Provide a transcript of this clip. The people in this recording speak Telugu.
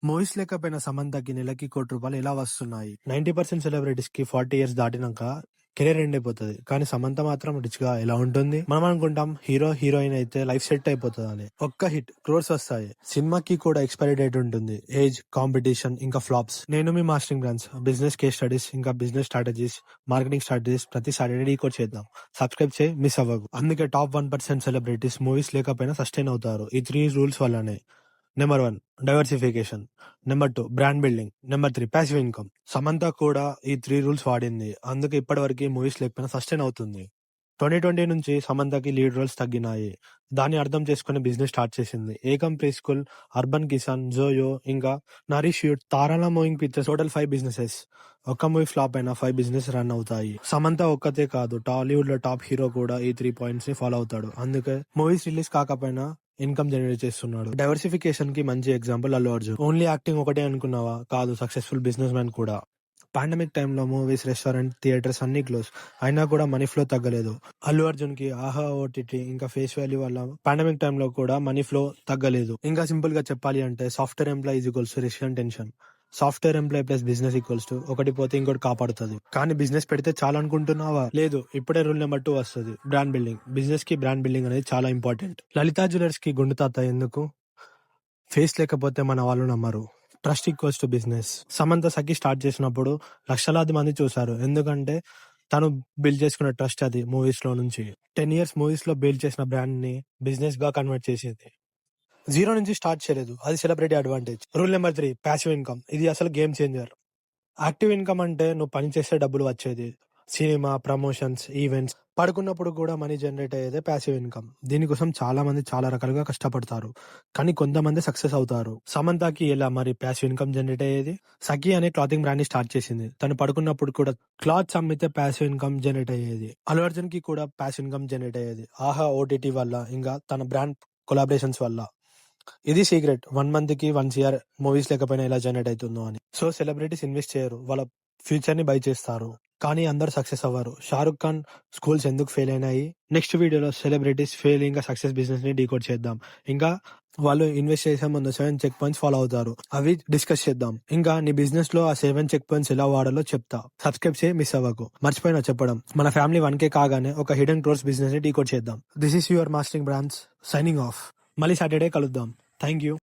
మూవీస్ లేకపోయినా సమంతకి నెలకి ₹1,00,00,000 ఎలా వస్తున్నాయి? 90% సెలబ్రిటీస్ కి 40 ఇయర్స్ దాటినాక కెరీర్ ఎండ్ అయిపోతుంది. కానీ సమంత మాత్రం రిచ్ గా ఎలా ఉంటుంది? మనం అనుకుంటాం హీరో హీరోయిన్ అయితే లైఫ్ సెట్ అయిపోతుంది అని. ఒక్క హిట్ క్రోర్స్ వస్తాయి. సినిమాకి కూడా ఎక్స్పైరీ డేట్ ఉంటుంది. ఏజ్, కాంపిటీషన్, ఇంకా ఫ్లాప్స్. నేను మీ mastering brands, business case studies, ఇంకా బిజినెస్ స్ట్రాటజీస్, మార్కెటింగ్ స్ట్రాటజీస్ ప్రతి సాటర్డే డీకోడ్ చేద్దాం. సబ్స్క్రైబ్ చేయి, మిస్ అవ్వకు. అందుకే టాప్ 1% సెలబ్రిటీస్ మూవీస్ లేకపోయినా సస్టైన్ అవుతారు. ఈ 3 రూల్స్ వల్లనే. Number 1 diversification. Number 2 brand building. Number 3 passive income. Samantha కూడా ఈ 3 రూల్స్ వాడింది. అందుకే ఇప్పటివరకు మూవీస్ లేకపోయినా సస్టైన్ అవుతుంది. 2020 నుంచి సమంతకి లీడ్ రోల్స్ తగ్గినాయి. దాన్ని అర్థం చేసుకుని బిజినెస్ స్టార్ట్ చేసింది. Ekam pre school, Urban Kisan, జోయో, ఇంకా Nourish Youth, Tralala Moving Pictures, total 5 businesses. ఒక్క మూవీ ఫ్లాప్ అయినా 5 బిజినెస్ రన్ అవుతాయి. సమంత ఒక్కతే కాదు, టాలీవుడ్ లో టాప్ హీరో కూడా ఈ 3 పాయింట్స్ ని ఫాలో అవుతాడు. అందుకే మూవీస్ రిలీజ్ కాకపోయినా ఇన్కమ్ జనరేట్ చేస్తున్నాడు. డైవర్సిఫికేషన్ కి మంచి example Allu Arjun. Only acting ఒకటే అనుకున్నావా? కాదు, సక్సెస్ఫుల్ బిజినెస్ మ్యాన్ కూడా. పాండమిక్ టైంలో మూవీస్, రెస్టారెంట్, థియేటర్స్ అన్ని క్లోజ్ అయినా కూడా మనీ ఫ్లో తగ్గలేదు. అల్లు అర్జున్ కి ఆహా ఓటీటీ ఇంకా ఫేస్ వాల్యూ వల్ల పాండమిక్ టైంలో కూడా మనీ ఫ్లో తగ్గలేదు. ఇంకా సింపుల్ గా చెప్పాలి అంటే software employee equals risk tension. Software employee plus business equals to ఒకటి పోతే ఇంకోటి కాపాడుతుంది. కానీ బిజినెస్ పెడితే చాలా అనుకుంటున్నావా? లేదు. ఇప్పుడే రూల్ నెంబర్ 2 వస్తుంది, బ్రాండ్ బిల్డింగ్. బిజినెస్ కి బ్రాండ్ బిల్డింగ్ అనేది చాలా ఇంపార్టెంట్. లలితా జ్యువెలర్స్ కి గుండు తాత ఎందుకు? ఫేస్ లేకపోతే మన వాళ్ళు నమ్మరు. Trust equals to business. Samantha Sakhi start చేసినప్పుడు లక్షలాది మంది చూశారు. ఎందుకంటే తను బిల్డ్ చేసుకున్న ట్రస్ట్ అది. మూవీస్ లో నుంచి 10 ఇయర్స్ మూవీస్ లో బిల్డ్ చేసిన బ్రాండ్ ని బిజినెస్ గా కన్వర్ట్ చేసింది. జీరో నుంచి స్టార్ట్ చేయలేదు. అది celebrity advantage. Rule number 3 passive income. ఇది అసలు గేమ్ చేంజర్. యాక్టివ్ ఇన్కమ్ అంటే నువ్వు పని చేస్తే డబ్బులు వచ్చేది. Cinema, promotions, events. పడుకున్నప్పుడు కూడా మనీ జనరేట్ అయ్యేదే ప్యాసివ్ ఇన్కమ్. దీనికోసం చాలా మంది చాలా రకాలుగా కష్టపడతారు. కానీ కొంతమంది సక్సెస్ అవుతారు. సమంతకి ఎలా మరి ప్యాసివ్ ఇన్కమ్ జనరేట్ అయ్యేది? సఖి అనే క్లాతింగ్ బ్రాండ్ ని స్టార్ట్ చేసింది. తను పడుకున్నప్పుడు కూడా క్లాత్స్ అమ్మితే ప్యాసివ్ ఇన్కమ్ జనరేట్ అయ్యేది. అల్లు అర్జున్ కి కూడా ప్యాసివ్ ఇన్కమ్ జనరేట్ అయ్యేది. ఆహా ఓటీటీ వల్ల, ఇంకా తన బ్రాండ్ కొలాబరేషన్స్ వల్ల. ఇది సీక్రెట్. 1 month కి 1 CR మూవీస్ లేకపోయినా ఎలా జనరేట్ అవుతుందో అని. సో సెలబ్రిటీస్ ఇన్వెస్ట్ చేయరు, వాళ్ళ ఫ్యూచర్ ని బై చేస్తారు. కానీ అందరు సక్సెస్ అవ్వరు. షారుఖ్ ఖాన్ స్కూల్స్ ఎందుకు ఫెయిల్ అయినాయి? నెక్స్ట్ వీడియోలో సెలబ్రిటీస్ ఫెయిల్ ఇంకా సక్సెస్ బిజినెస్ ని డీకోడ్ చేద్దాం. ఇంకా వాళ్ళు ఇన్వెస్ట్ చేసే ముందు 7 చెక్ పాయింట్స్ ఫాలో అవుతారు. అవి డిస్కస్ చేద్దాం. ఇంకా నీ బిజినెస్ లో ఆ 7 చెక్ పాయింట్స్ ఎలా వాడాలో చెప్తా. సబ్స్క్రైబ్ చేయి, మిస్ అవ్వకు. మర్చిపోయినా చెప్పడం, మన ఫ్యామిలీ 1K కాగానే ఒక హిడెన్ క్రోర్స్ బిజినెస్ ని డీకోడ్ చేద్దాం. This is your mastering brands signing off. మళ్ళీ సాటర్డే కలుద్దాం. Thank you.